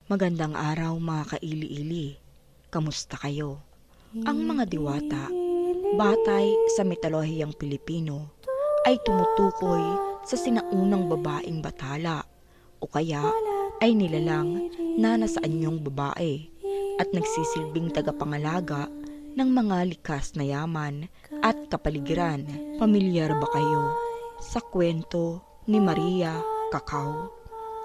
Magandang araw mga kaili-ili. Kamusta kayo? Ang mga diwata, batay sa mitolohiyang Pilipino, ay tumutukoy sa sinaunang babaeng bathala o kaya ay nilalang na nasa anyong babae at nagsisilbing tagapangalaga ng mga likas na yaman at kapaligiran. Pamilyar ba kayo sa kwento ni Maria Cacao?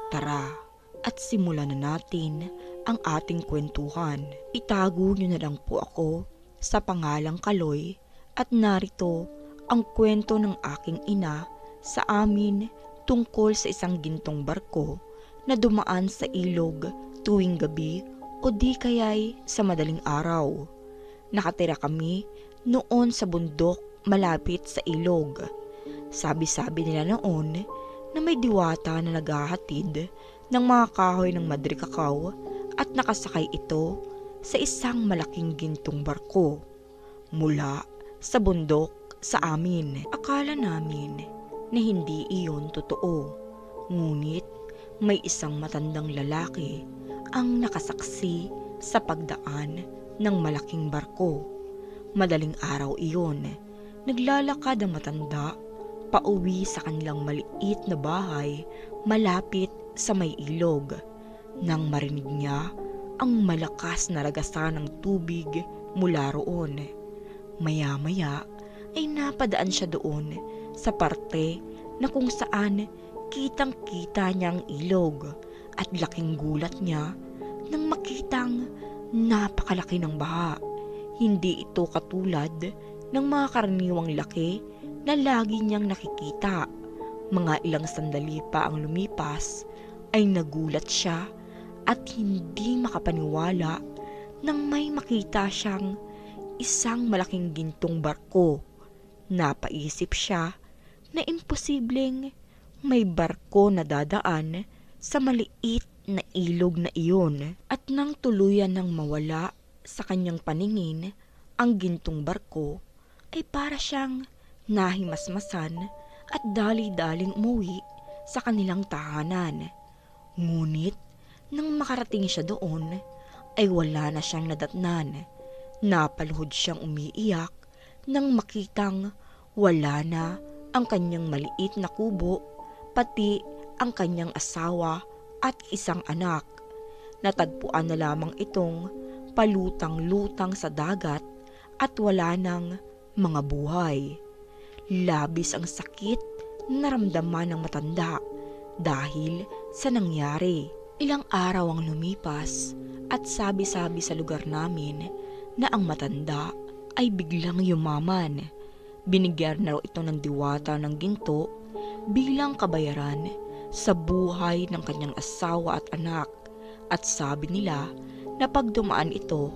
Tara at simulan na natin ang ating kwentuhan. Itago niyo na lang po ako sa pangalang Kaloy at narito ang kwento ng aking ina sa amin tungkol sa isang gintong barko na dumaan sa ilog tuwing gabi o di kaya'y sa madaling araw. Nakatira kami noon sa bundok malapit sa ilog. Sabi-sabi nila noon na may diwata na naghahatid ng mga kahoy ng Madre Cacao at nakasakay ito sa isang malaking gintong barko mula sa bundok sa amin. Akala namin na hindi iyon totoo, ngunit may isang matandang lalaki ang nakasaksi sa pagdaan ng malaking barko. Madaling araw iyon, naglalakad ang matanda pauwi sa kanilang maliit na bahay malapit sa may ilog. Nang marinig niya ang malakas na ragasan ng tubig mula roon, maya-maya ay napadaan siya doon sa parte na kung saan kitang-kita niya ang ilog at laking gulat niya nang makitang napakalaki ng baha. Hindi ito katulad ng mga karaniwang laki na lagi niyang nakikita. Mga ilang sandali pa ang lumipas ay nagulat siya at hindi makapaniwala nang may makita siyang isang malaking gintong barko. Napaisip siya na imposibleng may barko na dadaan sa maliit na ilog na iyon, at nang tuluyan ng mawala sa kanyang paningin ang gintong barko ay para siyang nahimasmasan at dali-daling umuwi sa kanilang tahanan. Ngunit nang makarating siya doon ay wala na siyang nadatnan. Napaluhod siyang umiiyak nang makitang wala na ang kanyang maliit na kubo, pati ang kanyang asawa at isang anak. Natagpuan na lamang itong palutang-lutang sa dagat at wala nang mga buhay. Labis ang sakit na naramdaman ng matanda dahil sa nangyari. Ilang araw ang lumipas at sabi-sabi sa lugar namin na ang matanda ay biglang yumaman. Binigyan na raw ito ng diwata ng ginto bilang kabayaran sa buhay ng kanyang asawa at anak, at sabi nila na pag dumaan ito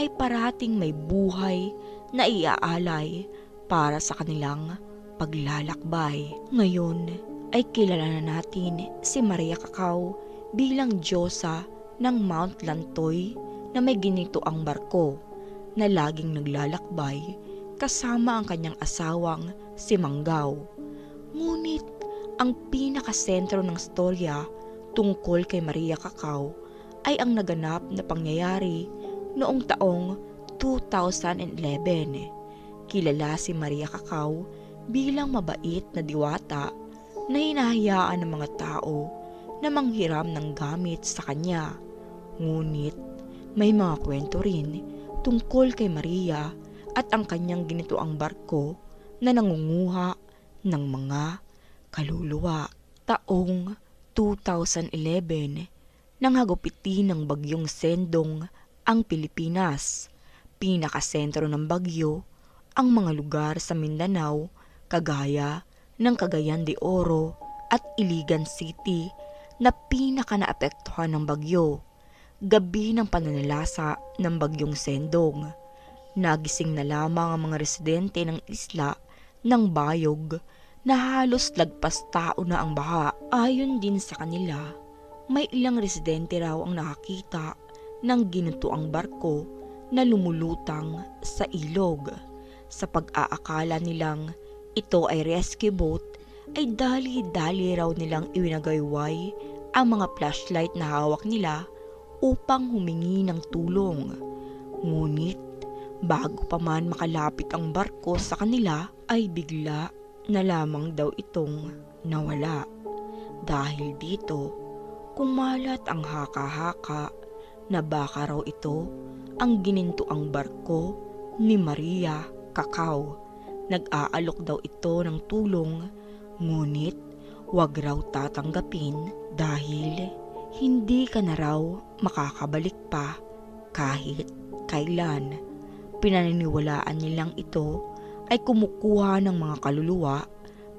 ay parating may buhay na iaalay para sa kanilang paglalakbay. Ngayon ay kilala na natin si Maria Cacao bilang diyosa ng Mount Lantoy na may ginito ang barko na laging naglalakbay kasama ang kanyang asawang si Manggao. Ngunit ang pinakasentro ng storya tungkol kay Maria Cacao ay ang naganap na pangyayari noong taong 2011. Kilala si Maria Cacao bilang mabait na diwata na hinahayaan ng mga tao na manghiram ng gamit sa kanya. Ngunit may mga kwento rin tungkol kay Maria at ang kanyang ginitoang barko na nangunguha ng mga kaluluwa. Taong 2011, nang hagupitin ng bagyong Sendong ang Pilipinas. Pinakasentro ng bagyo ang mga lugar sa Mindanao kagaya ng Cagayan de Oro at Iligan City na pinaka-naapektuhan ng bagyo. Gabi ng pananalasa ng bagyong Sendong, nagising na lamang ang mga residente ng isla ng Bayog na halos lagpas tao na ang baha. Ayon din sa kanila, may ilang residente raw ang nakakita ng ginutuang barko na lumulutang sa ilog. Sa pag-aakala nilang ito ay rescue boat, ay dali-dali raw nilang iwinagayway ang mga flashlight na hawak nila upang humingi ng tulong. Ngunit bago pa man makalapit ang barko sa kanila ay bigla na lamang daw itong nawala. Dahil dito, kumalat ang haka-haka na baka raw ito ang ginintuang barko ni Maria Cacao. Nag-aalok daw ito ng tulong, ngunit wag raw tatanggapin dahil hindi ka na raw makakabalik pa kahit kailan. Pinaniniwalaan nilang ito ay kumukuha ng mga kaluluwa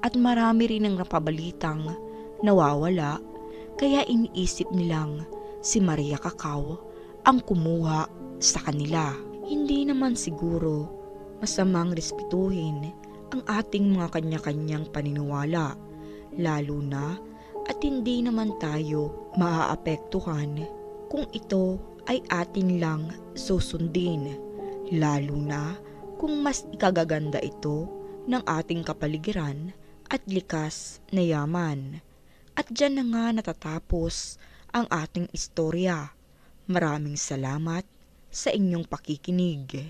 at marami rin ang napabalitang nawawala, kaya iniisip nilang si Maria Cacao ang kumuha sa kanila. Hindi naman siguro masamang respetuhin ang ating mga kanya-kanyang paniniwala, lalo na at hindi naman tayo maaapektuhan kung ito ay atin lang susundin, lalo na kung mas ikagaganda ito ng ating kapaligiran at likas na yaman. At dyan na nga natatapos ang ating istorya. Maraming salamat sa inyong pakikinig.